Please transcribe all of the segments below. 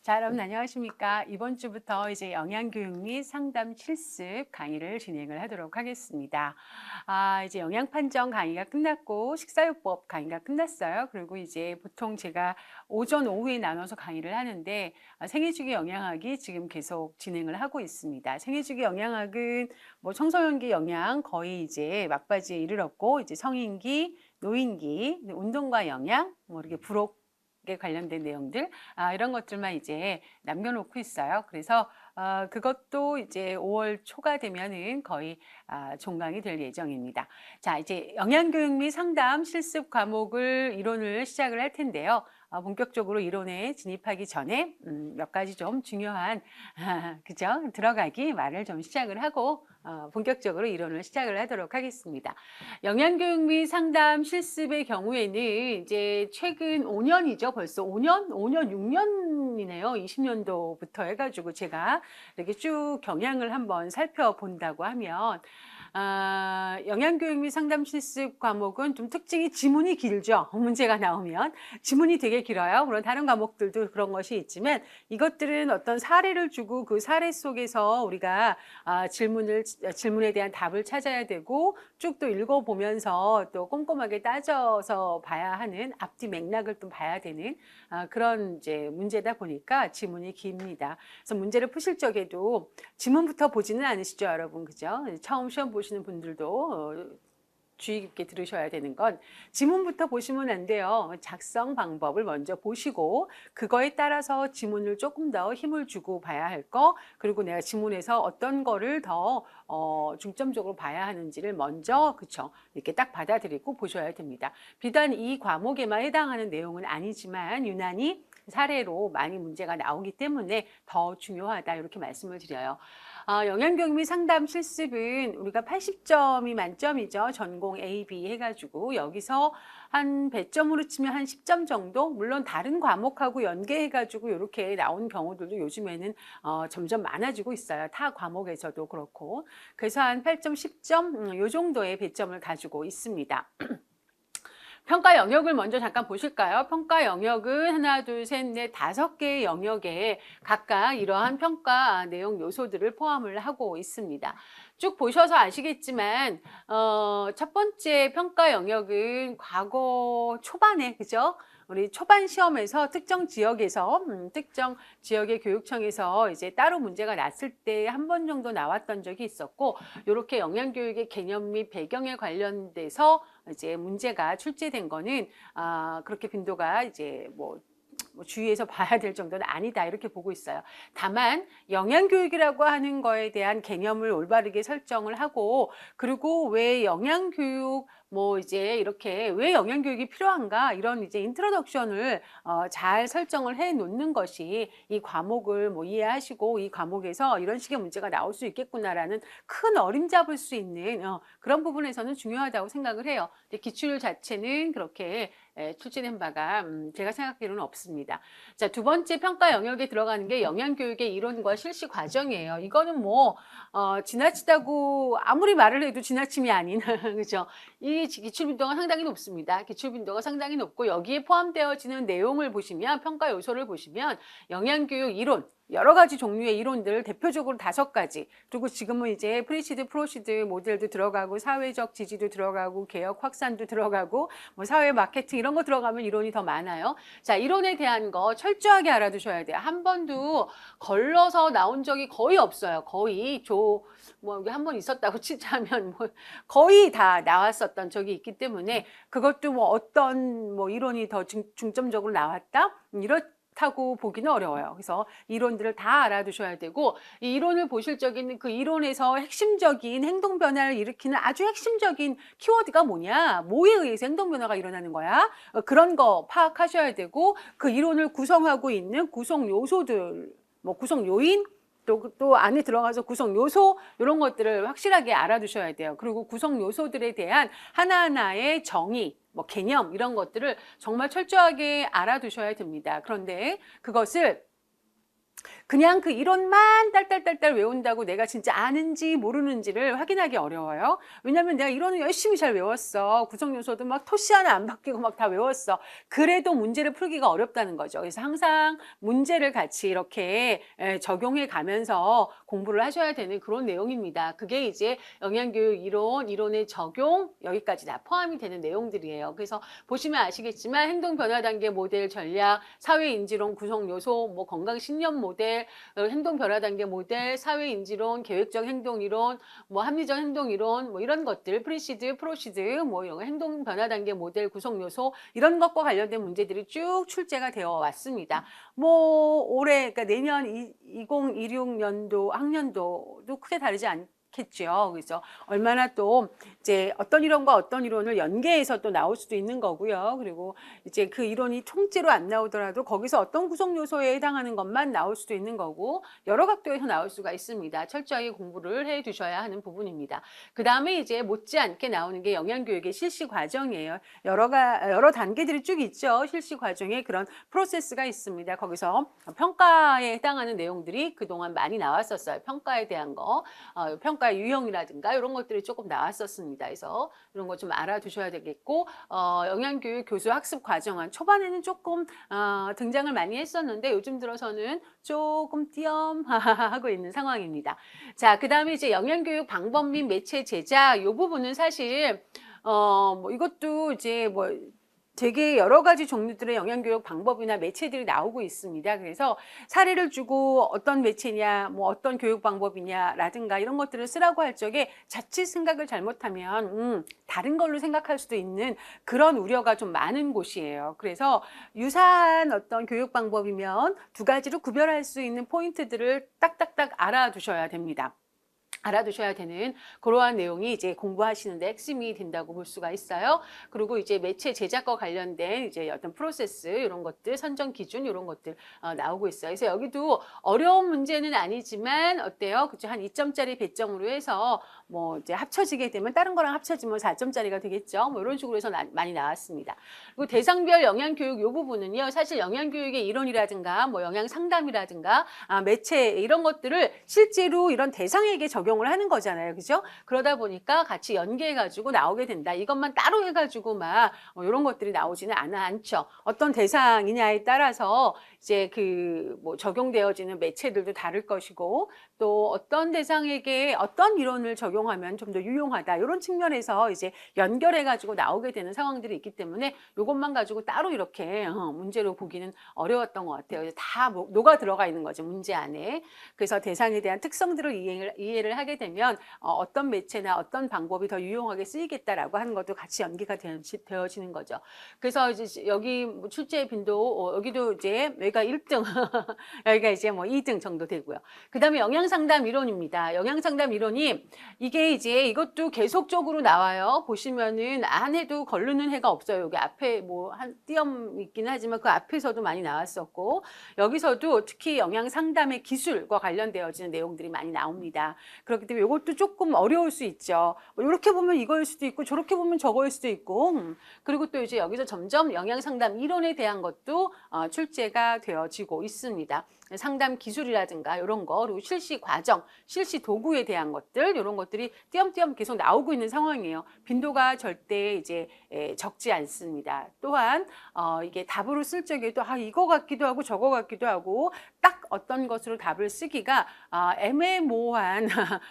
자, 여러분 안녕하십니까? 이번 주부터 이제 영양교육 및 상담 실습 강의를 진행을 하도록 하겠습니다. 이제 영양판정 강의가 끝났고 식사요법 강의가 끝났어요. 그리고 이제 보통 제가 오전, 오후에 나눠서 강의를 하는데 생애주기 영양학이 지금 계속 진행을 하고 있습니다. 생애주기 영양학은 뭐 청소년기 영양 거의 이제 막바지에 이르렀고 이제 성인기, 노인기, 운동과 영양, 뭐 이렇게 부록 에 관련된 내용들 이런 것들만 이제 남겨놓고 있어요. 그래서 그것도 이제 5월 초가 되면은 거의 종강이 될 예정입니다. 자, 이제 영양교육 및 상담 실습 과목을 이론을 시작을 할 텐데요. 본격적으로 이론에 진입하기 전에 몇 가지 좀 중요한 그죠? 들어가기 말을 좀 시작을 하고 본격적으로 이론을 시작을 하도록 하겠습니다. 영양교육 및 상담 실습의 경우에는 이제 최근 5년이죠. 벌써 5년, 6년이네요. 20년도부터 해가지고 제가 이렇게 쭉 경향을 한번 살펴본다고 하면 영양교육 및 상담 실습 과목은 좀 특징이 지문이 길죠. 문제가 나오면 지문이 되게 길어요. 물론 다른 과목들도 그런 것이 있지만 이것들은 어떤 사례를 주고 그 사례 속에서 우리가 질문에 대한 답을 찾아야 되고 쭉 또 읽어보면서 또 꼼꼼하게 따져서 봐야 하는 앞뒤 맥락을 또 봐야 되는 그런 이제 문제다 보니까 지문이 깁니다. 그래서 문제를 푸실 적에도 지문부터 보지는 않으시죠, 여러분, 그죠? 처음 시험 보시는 분들도 주의 깊게 들으셔야 되는 건 지문부터 보시면 안 돼요. 작성 방법을 먼저 보시고 그거에 따라서 지문을 조금 더 힘을 주고 봐야 할 거, 그리고 내가 지문에서 어떤 거를 더 중점적으로 봐야 하는지를 먼저 그쵸 이렇게 딱 받아들이고 보셔야 됩니다. 비단 이 과목에만 해당하는 내용은 아니지만 유난히 사례로 많이 문제가 나오기 때문에 더 중요하다 이렇게 말씀을 드려요. 영양교육 및 상담 실습은 우리가 80점이 만점이죠. 전공 A, B 해가지고 여기서 한 배점으로 치면 한 10점 정도? 물론 다른 과목하고 연계해가지고 이렇게 나온 경우들도 요즘에는 점점 많아지고 있어요. 타 과목에서도 그렇고. 그래서 한 8점, 10점 요 정도의 배점을 가지고 있습니다. 평가 영역을 먼저 잠깐 보실까요? 평가 영역은 하나, 둘, 셋, 넷, 5개의 영역에 각각 이러한 평가 내용 요소들을 포함을 하고 있습니다. 쭉 보셔서 아시겠지만 첫 번째 평가 영역은 과거 초반에 그죠? 우리 초반 시험에서 특정 지역에서 특정 지역의 교육청에서 이제 따로 문제가 났을 때 한 번 정도 나왔던 적이 있었고 이렇게 영양교육의 개념 및 배경에 관련돼서 이제 문제가 출제된 거는 그렇게 빈도가 이제 뭐 주의해서 봐야 될 정도는 아니다 이렇게 보고 있어요. 다만 영양교육이라고 하는 거에 대한 개념을 올바르게 설정을 하고 그리고 왜 영양교육 뭐 이제 이렇게 왜 영양교육이 필요한가 이런 이제 인트로덕션을 잘 설정을 해 놓는 것이 이 과목을 뭐 이해하시고 이 과목에서 이런 식의 문제가 나올 수 있겠구나라는 큰 어림잡을 수 있는 그런 부분에서는 중요하다고 생각을 해요. 근데 기출 자체는 그렇게 출제된 바가 제가 생각하기로는 없습니다. 자, 두 번째 평가 영역에 들어가는 게 영양교육의 이론과 실시 과정이에요. 이거는 뭐 지나치다고 아무리 말을 해도 지나침이 아닌 그죠? 이 기출빈도가 상당히 높습니다. 기출빈도가 상당히 높고 여기에 포함되어지는 내용을 보시면 평가 요소를 보시면 영양교육 이론 여러 가지 종류의 이론들 대표적으로 5가지 그리고 지금은 이제 프리시드 프로시드 모델도 들어가고 사회적 지지도 들어가고 개혁 확산도 들어가고 뭐 사회 마케팅 이런 거 들어가면 이론이 더 많아요. 자, 이론에 대한 거 철저하게 알아두셔야 돼요. 한 번도 걸러서 나온 적이 거의 없어요. 거의 뭐 한 번 있었다고 치자면 뭐 거의 다 나왔었던 적이 있기 때문에 그것도 뭐 어떤 뭐 이론이 더 중점적으로 나왔다 이렇다고 보기는 어려워요. 그래서 이론들을 다 알아두셔야 되고 이 이론을 보실 적에는 그 이론에서 핵심적인 행동 변화를 일으키는 아주 핵심적인 키워드가 뭐냐, 뭐에 의해서 행동 변화가 일어나는 거야, 그런 거 파악하셔야 되고 그 이론을 구성하고 있는 구성 요소들, 뭐 구성 요인 또 안에 들어가서 구성 요소 이런 것들을 확실하게 알아두셔야 돼요. 그리고 구성 요소들에 대한 하나하나의 정의, 뭐 개념 이런 것들을 정말 철저하게 알아두셔야 됩니다. 그런데 그것을 그냥 그 이론만 딸딸딸딸 외운다고 내가 진짜 아는지 모르는지를 확인하기 어려워요. 왜냐면 내가 이론을 열심히 잘 외웠어. 구성 요소도 막 토시 하나 안 바뀌고 막 다 외웠어. 그래도 문제를 풀기가 어렵다는 거죠. 그래서 항상 문제를 같이 이렇게 적용해 가면서 공부를 하셔야 되는 그런 내용입니다. 그게 이제 영양교육 이론, 이론의 적용 여기까지 다 포함이 되는 내용들이에요. 그래서 보시면 아시겠지만 행동 변화 단계 모델 전략, 사회 인지론 구성 요소, 뭐 건강 신념 모델, 행동 변화 단계 모델, 사회 인지론, 계획적 행동 이론, 뭐 합리적 행동 이론, 뭐 이런 것들, 프리시드, 프로시드, 뭐 이런 거, 행동 변화 단계 모델 구성 요소 이런 것과 관련된 문제들이 쭉 출제가 되어 왔습니다. 뭐 올해 그러니까 내년 2026년도 학년도도 크게 다르지 않겠죠. 그래서 얼마나 또 이제 어떤 이론과 어떤 이론을 연계해서 또 나올 수도 있는 거고요. 그리고 이제 그 이론이 통째로 안 나오더라도 거기서 어떤 구성 요소에 해당하는 것만 나올 수도 있는 거고 여러 각도에서 나올 수가 있습니다. 철저하게 공부를 해 두셔야 하는 부분입니다. 그 다음에 이제 못지않게 나오는 게 영양교육의 실시 과정이에요. 여러 단계들이 쭉 있죠. 실시 과정에 그런 프로세스가 있습니다. 거기서 평가에 해당하는 내용들이 그동안 많이 나왔었어요. 평가에 대한 거, 평가의 유형이라든가 이런 것들이 조금 나왔었습니다. 그래서 이런 거 좀 알아두셔야 되겠고 영양교육 교수 학습 과정은 초반에는 조금 등장을 많이 했었는데 요즘 들어서는 조금 띄엄하고 있는 상황입니다. 자, 그 다음에 이제 영양교육 방법 및 매체 제작 이 부분은 사실 뭐 이것도 이제 뭐 되게 여러 가지 종류들의 영양교육 방법이나 매체들이 나오고 있습니다. 그래서 사례를 주고 어떤 매체냐, 뭐 어떤 교육 방법이냐라든가 이런 것들을 쓰라고 할 적에 자칫 생각을 잘못하면 다른 걸로 생각할 수도 있는 그런 우려가 좀 많은 곳이에요. 그래서 유사한 어떤 교육 방법이면 두 가지로 구별할 수 있는 포인트들을 딱딱딱 알아두셔야 됩니다. 알아두셔야 되는 그러한 내용이 이제 공부하시는데 핵심이 된다고 볼 수가 있어요. 그리고 이제 매체 제작과 관련된 이제 어떤 프로세스 이런 것들, 선정 기준 이런 것들 나오고 있어요. 그래서 여기도 어려운 문제는 아니지만 어때요? 그죠? 한 2점짜리 배점으로 해서 뭐 이제 합쳐지게 되면 다른 거랑 합쳐지면 4점짜리가 되겠죠. 뭐 이런 식으로 해서 많이 나왔습니다. 그리고 대상별 영양교육 이 부분은요. 사실 영양교육의 이론이라든가 뭐 영양 상담이라든가 매체 이런 것들을 실제로 이런 대상에게 적용을 하는 거잖아요. 그죠? 그러다 보니까 같이 연계해가지고 나오게 된다. 이것만 따로 해가지고 막 이런 것들이 나오지는 않죠. 어떤 대상이냐에 따라서 이제 그 뭐 적용되어지는 매체들도 다를 것이고 또 어떤 대상에게 어떤 이론을 적용하면 좀 더 유용하다. 이런 측면에서 이제 연결해가지고 나오게 되는 상황들이 있기 때문에 이것만 가지고 따로 이렇게 문제로 보기는 어려웠던 것 같아요. 다 녹아 들어가 있는 거죠. 문제 안에. 그래서 대상에 대한 특성들을 이해를 하게 되면 어떤 매체나 어떤 방법이 더 유용하게 쓰이겠다라고 하는 것도 같이 연기가 되어지는 거죠. 그래서 이제 여기 출제 빈도 여기도 이제 여기가 1등 여기가 이제 뭐 2등 정도 되고요. 그 다음에 영양상담 이론입니다. 영양상담 이론이 이게 이제 이것도 계속적으로 나와요. 보시면은 안 해도 걸르는 해가 없어요. 여기 앞에 뭐 한 띄엄 있긴 하지만 그 앞에서도 많이 나왔었고 여기서도 특히 영양상담의 기술과 관련되어지는 내용들이 많이 나옵니다. 그렇기 때문에 이것도 조금 어려울 수 있죠. 이렇게 보면 이거일 수도 있고 저렇게 보면 저거일 수도 있고 그리고 또 이제 여기서 점점 영양상담 이론에 대한 것도 출제가 되어지고 있습니다. 상담 기술이라든가 이런 거 그리고 실시 과정, 실시 도구에 대한 것들 이런 것들이 띄엄띄엄 계속 나오고 있는 상황이에요. 빈도가 절대 이제 적지 않습니다. 또한 이게 답으로 쓸 적에도 이거 같기도 하고 저거 같기도 하고 딱 어떤 것으로 답을 쓰기가 애매모호한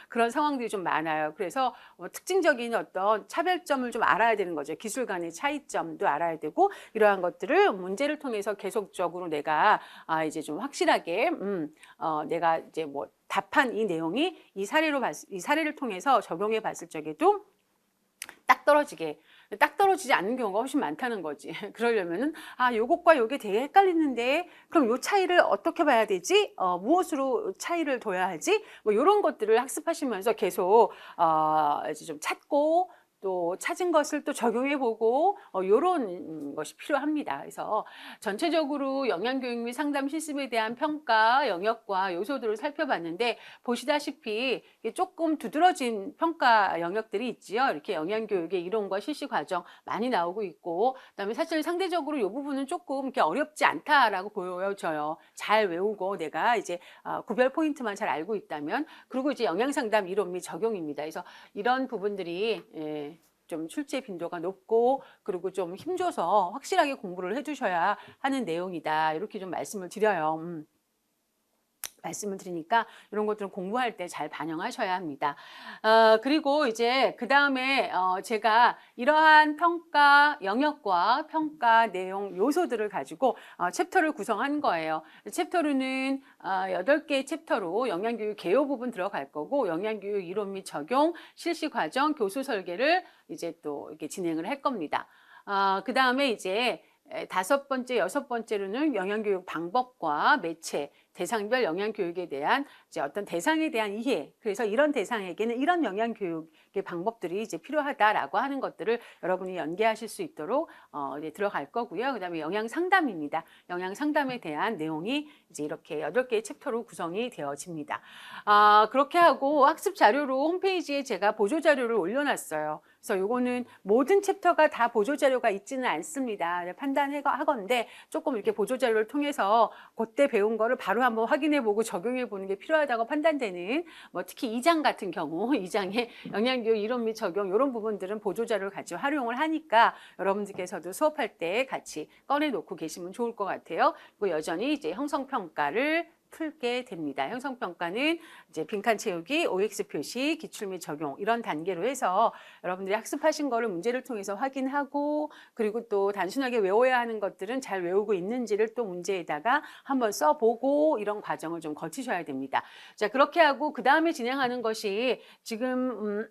그런 상황들이 좀 많아요. 그래서 특징적인 어떤 차별점을 좀 알아야 되는 거죠. 기술 간의 차이점도 알아야 되고 이러한 것들을 문제를 통해서 계속적으로 내가 이제 좀 확실하게 내가 이제 뭐 답한 이 내용이 이 사례를 통해서 적용해 봤을 적에도 딱 떨어지지 않는 경우가 훨씬 많다는 거지. 그러려면은 요것과 요게 되게 헷갈리는데 그럼 요 차이를 어떻게 봐야 되지? 무엇으로 차이를 둬야 하지? 뭐 요런 것들을 학습하시면서 계속 이제 좀 찾고 또 찾은 것을 또 적용해 보고 요런 것이 필요합니다. 그래서 전체적으로 영양교육 및 상담 실습에 대한 평가 영역과 요소들을 살펴봤는데 보시다시피 이게 조금 두드러진 평가 영역들이 있지요. 이렇게 영양교육의 이론과 실시 과정 많이 나오고 있고, 그다음에 사실 상대적으로 이 부분은 조금 이렇게 어렵지 않다라고 보여져요. 잘 외우고 내가 이제 구별 포인트만 잘 알고 있다면. 그리고 이제 영양상담 이론 및 적용입니다. 그래서 이런 부분들이 좀 출제 빈도가 높고, 그리고 좀 힘줘서 확실하게 공부를 해주셔야 하는 내용이다. 이렇게 좀 말씀을 드려요. 말씀을 드리니까 이런 것들은 공부할 때 잘 반영하셔야 합니다. 그리고 이제 그 다음에 제가 이러한 평가 영역과 평가 내용 요소들을 가지고 챕터를 구성한 거예요. 챕터로는 8개의 챕터로 영양교육 개요 부분 들어갈 거고, 영양교육 이론 및 적용, 실시 과정, 교수 설계를 이제 또 이렇게 진행을 할 겁니다. 그 다음에 이제 5번째, 6번째로는 영양교육 방법과 매체, 대상별 영양교육에 대한 이제 어떤 대상에 대한 이해, 그래서 이런 대상에게는 이런 영양교육의 방법들이 이제 필요하다라고 하는 것들을 여러분이 연계하실 수 있도록 이제 들어갈 거고요. 그 다음에 영양상담입니다. 영양상담에 대한 내용이 이제 이렇게 8개의 챕터로 구성이 되어집니다. 그렇게 하고 학습 자료로 홈페이지에 제가 보조 자료를 올려놨어요. 그래서 요거는 모든 챕터가 다 보조 자료가 있지는 않습니다. 판단하건데 조금 이렇게 보조 자료를 통해서 그때 배운 거를 바로 한번 확인해 보고 적용해 보는 게 필요하다고 판단되는, 뭐 특히 2장 같은 경우 2장의 영양교육 이론 및 적용 이런 부분들은 보조 자료를 같이 활용을 하니까 여러분들께서도 수업할 때 같이 꺼내 놓고 계시면 좋을 것 같아요. 그리고 여전히 이제 형성평가를 풀게 됩니다. 형성평가는 이제 빈칸 채우기, OX 표시, 기출 및 적용 이런 단계로 해서 여러분들이 학습하신 거를 문제를 통해서 확인하고, 그리고 또 단순하게 외워야 하는 것들은 잘 외우고 있는지를 또 문제에다가 한번 써보고 이런 과정을 좀 거치셔야 됩니다. 자, 그렇게 하고 그 다음에 진행하는 것이 지금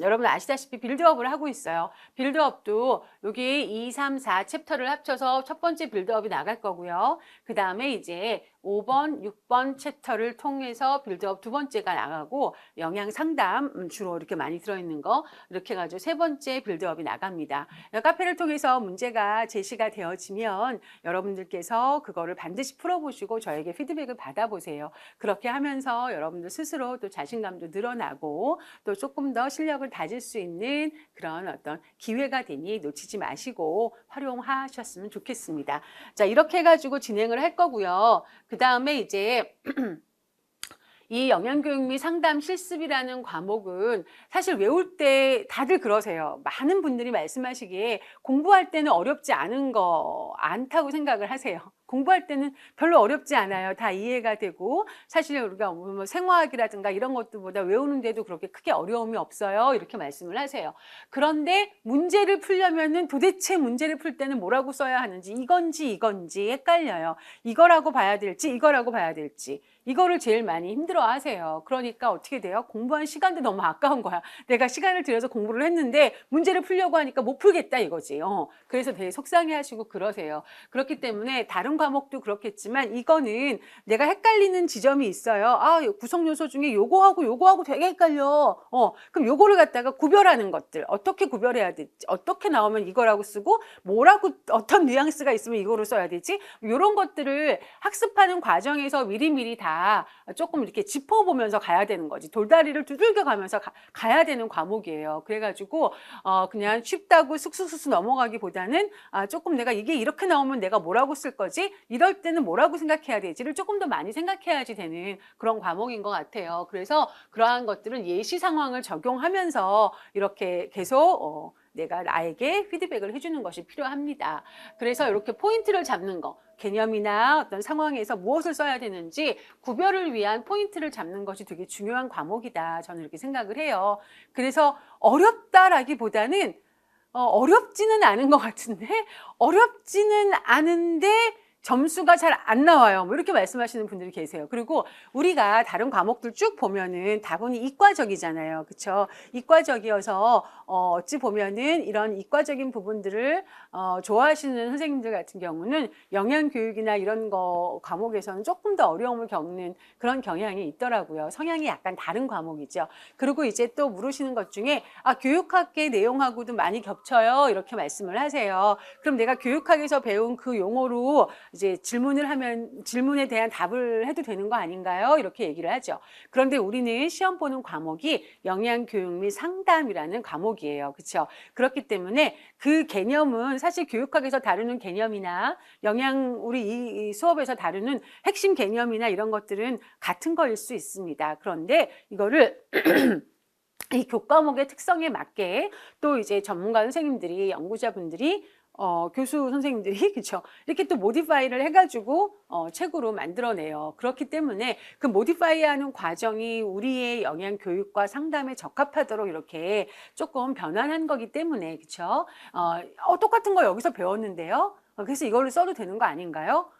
여러분 아시다시피 빌드업을 하고 있어요. 빌드업도 여기 2, 3, 4 챕터를 합쳐서 첫 번째 빌드업이 나갈 거고요. 그 다음에 이제 5번, 6번 챕터를 통해서 빌드업 2번째가 나가고, 영양 상담 주로 이렇게 많이 들어있는 거 이렇게 해가지고 3번째 빌드업이 나갑니다. 카페를 통해서 문제가 제시가 되어지면 여러분들께서 그거를 반드시 풀어보시고 저에게 피드백을 받아보세요. 그렇게 하면서 여러분들 스스로 또 자신감도 늘어나고 또 조금 더 실력을 다질 수 있는 그런 어떤 기회가 되니 놓치지 마시고 활용하셨으면 좋겠습니다. 자, 이렇게 해가지고 진행을 할 거고요. 그 다음에 이제 이 영양교육 및 상담 실습이라는 과목은 사실 외울 때 다들 그러세요. 많은 분들이 말씀하시기에 공부할 때는 어렵지 않다고 생각을 하세요. 공부할 때는 별로 어렵지 않아요. 다 이해가 되고, 사실 우리가 뭐 생화학이라든가 이런 것들보다 외우는데도 그렇게 크게 어려움이 없어요. 이렇게 말씀을 하세요. 그런데 문제를 풀려면은 도대체 문제를 풀 때는 뭐라고 써야 하는지, 이건지 헷갈려요. 이거라고 봐야 될지 이거라고 봐야 될지. 이거를 제일 많이 힘들어 하세요. 그러니까 어떻게 돼요? 공부한 시간도 너무 아까운 거야. 내가 시간을 들여서 공부를 했는데 문제를 풀려고 하니까 못 풀겠다 이거지. 그래서 되게 속상해 하시고 그러세요. 그렇기 때문에 다른 과목도 그렇겠지만 이거는 내가 헷갈리는 지점이 있어요. 구성 요소 중에 요거하고 되게 헷갈려. 그럼 요거를 갖다가 구별하는 것들. 어떻게 구별해야 될지, 어떻게 나오면 이거라고 쓰고, 뭐라고 어떤 뉘앙스가 있으면 이거로 써야 되지? 이런 것들을 학습하는 과정에서 미리미리 다 조금 이렇게 짚어보면서 가야 되는 거지. 돌다리를 두들겨 가면서 가야 되는 과목이에요. 그래가지고 그냥 쉽다고 쑥쑥쑥 넘어가기보다는 조금 내가 이게 이렇게 나오면 내가 뭐라고 쓸 거지? 이럴 때는 뭐라고 생각해야 되지를 조금 더 많이 생각해야지 되는 그런 과목인 것 같아요. 그래서 그러한 것들은 예시 상황을 적용하면서 이렇게 계속 내가 나에게 피드백을 해주는 것이 필요합니다. 그래서 이렇게 포인트를 잡는 거, 개념이나 어떤 상황에서 무엇을 써야 되는지 구별을 위한 포인트를 잡는 것이 되게 중요한 과목이다. 저는 이렇게 생각을 해요. 그래서 어렵다라기보다는 어렵지는 않은 것 같은데, 어렵지는 않은데 점수가 잘 안 나와요. 뭐 이렇게 말씀하시는 분들이 계세요. 그리고 우리가 다른 과목들 쭉 보면은 다분히 이과적이잖아요. 그쵸? 이과적이어서 어찌 보면은 이런 이과적인 부분들을 좋아하시는 선생님들 같은 경우는 영양교육이나 이런 거 과목에서는 조금 더 어려움을 겪는 그런 경향이 있더라고요. 성향이 약간 다른 과목이죠. 그리고 이제 또 물으시는 것 중에 교육학계 내용하고도 많이 겹쳐요. 이렇게 말씀을 하세요. 그럼 내가 교육학에서 배운 그 용어로 이제 질문을 하면 질문에 대한 답을 해도 되는 거 아닌가요? 이렇게 얘기를 하죠. 그런데 우리는 시험 보는 과목이 영양교육 및 상담이라는 과목이에요. 그렇죠? 그렇기 때문에 그 개념은 사실 교육학에서 다루는 개념이나 우리 이 수업에서 다루는 핵심 개념이나 이런 것들은 같은 거일 수 있습니다. 그런데 이거를 이 교과목의 특성에 맞게 또 이제 전문가 선생님들이, 연구자분들이, 교수 선생님들이, 그쵸? 이렇게 또 모디파이를 해가지고, 책으로 만들어내요. 그렇기 때문에 그 모디파이 하는 과정이 우리의 영양 교육과 상담에 적합하도록 이렇게 조금 변환한 거기 때문에, 그쵸? 똑같은 거 여기서 배웠는데요. 그래서 이걸로 써도 되는 거 아닌가요?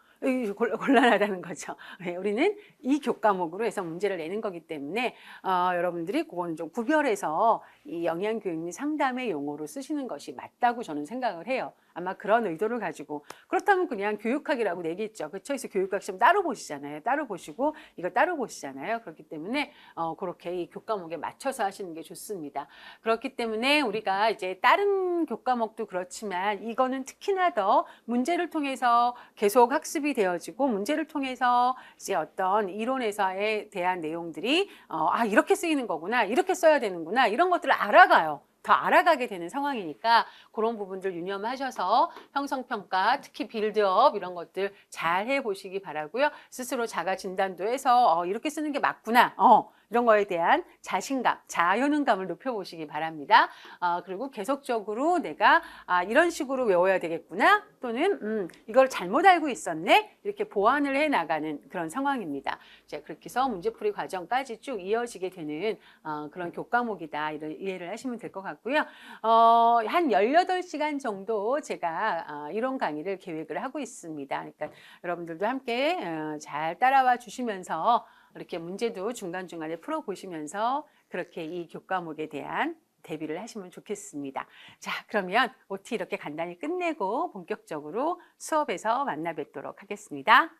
곤란하다는 거죠. 네, 우리는 이 교과목으로 해서 문제를 내는 거기 때문에 여러분들이 그건 좀 구별해서 이 영양교육 및 상담의 용어로 쓰시는 것이 맞다고 저는 생각을 해요. 아마 그런 의도를 가지고. 그렇다면 그냥 교육학이라고 내겠죠. 그렇죠? 그래서 교육학 시험 따로 보시잖아요. 따로 보시고 이거 따로 보시잖아요. 그렇기 때문에 그렇게 이 교과목에 맞춰서 하시는 게 좋습니다. 그렇기 때문에 우리가 이제 다른 교과목도 그렇지만 이거는 특히나 더 문제를 통해서 계속 학습이 되어지고 문제를 통해서 이제 어떤 이론에서에 대한 내용들이 이렇게 쓰이는 거구나, 이렇게 써야 되는구나, 이런 것들을 알아가요. 더 알아가게 되는 상황이니까 그런 부분들 유념하셔서 형성평가, 특히 빌드업 이런 것들 잘 해보시기 바라고요. 스스로 자가 진단도 해서 이렇게 쓰는 게 맞구나. 이런 거에 대한 자신감, 자효능감을 높여보시기 바랍니다. 그리고 계속적으로 내가 이런 식으로 외워야 되겠구나 또는 이걸 잘못 알고 있었네 이렇게 보완을 해나가는 그런 상황입니다. 자, 그렇게 해서 문제풀이 과정까지 쭉 이어지게 되는 그런 교과목이다 이해를 하시면 될 것 같고요. 한 18시간 정도 제가 이론 강의를 계획을 하고 있습니다. 그러니까 여러분들도 함께 잘 따라와 주시면서 이렇게 문제도 중간중간에 풀어보시면서 그렇게 이 교과목에 대한 대비를 하시면 좋겠습니다. 자, 그러면 OT 이렇게 간단히 끝내고 본격적으로 수업에서 만나 뵙도록 하겠습니다.